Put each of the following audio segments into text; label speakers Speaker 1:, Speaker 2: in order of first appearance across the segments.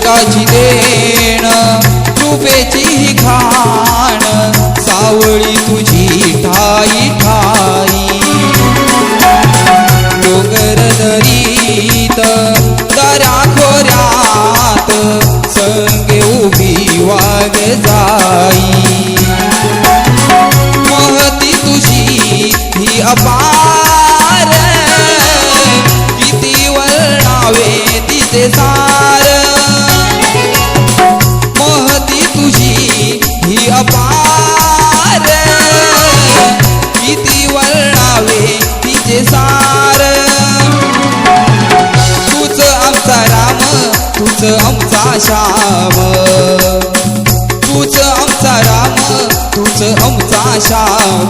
Speaker 1: अमृताची देण कृपेची ही खाण सावळी तुझी ठाई ठाई डोंगर दरीत दऱ्या खोऱ्यात संगे उभी वाग जाई महती तुझी ही अपार किती वर्णावे तिचे सार महती तुझी ही अपार किती वर्णावे तिचे सार तूच आमचा राम तूच आमचा श्याम तूच आमचा राम तूच आमचा श्याम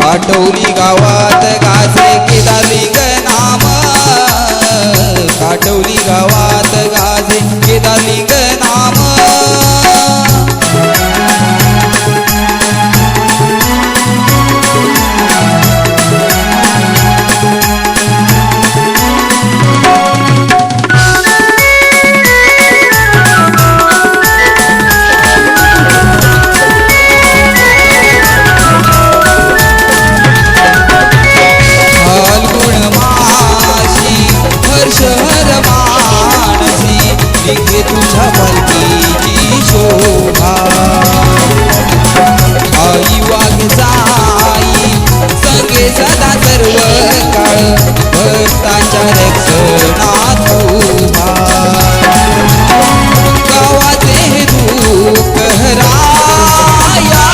Speaker 1: काटोली गावात गाजे केदारली ग नाम काटोली गावात गाजे केदारली ग नाम तुझ्या पालखीची शोभा आई वाघ जाई संगे सदा सर्व काळ भक्तांच्या रक्षणात उभा गावाचे दुःख हराया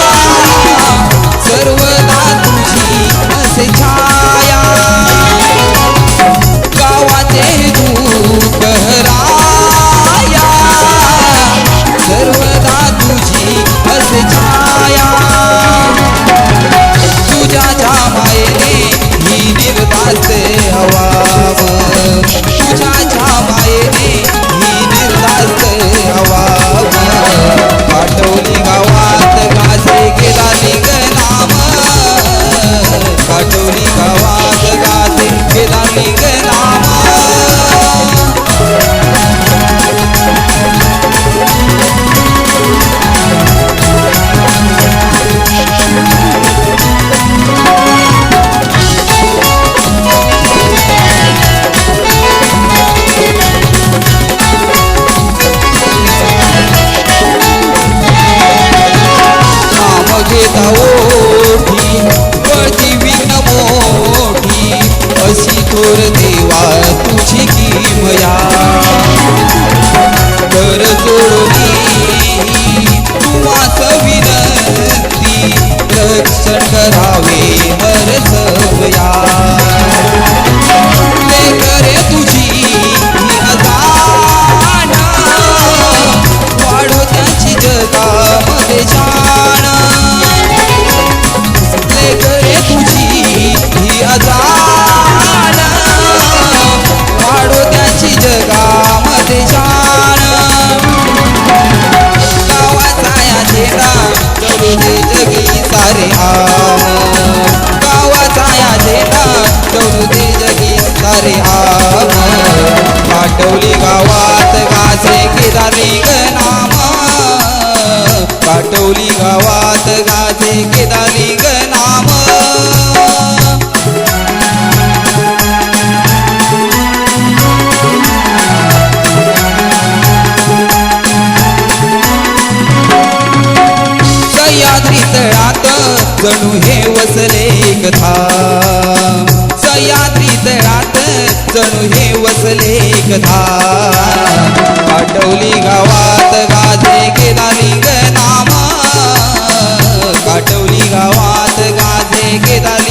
Speaker 1: सर्वदा तुझी असे छाया गावाचे दुःख हराया सर्वदा तुझी असे छाया तुझ्या मायेने ही निर्दास्त हवाम तुझ्या मायेने ही निर्दास्त हवाम काटोली गावात गाजे केदारली ग नाम काटोली गावात गाजे केदारली ग नाम ओठी वळती विघ्न मोठी अशी थोर देवा तुझी किमया कर जोडली तुवास विनंती रक्षण करावे हर सवया ले करे तुझी ही अजाण वाढो त्याची जगामध्ये जाण करे तुझी ही अजाण वाढो त्याची जगामध्ये जाण गावाचा या झेंडा चढू दे जगी सारे आम गावाचा या झेंडा चढू दे जगी सारे आम काटोली गावात गाजे केदारली ग नाम काटोली गावात गाजे केदारली ग नाम सह्याद्री तळात जणू हे वसले कथा सह्याद्री तळात जणू हे वसले कथा काटोली गावात गाजे केदारली ग नाम काटोली गावात गाजे केदारली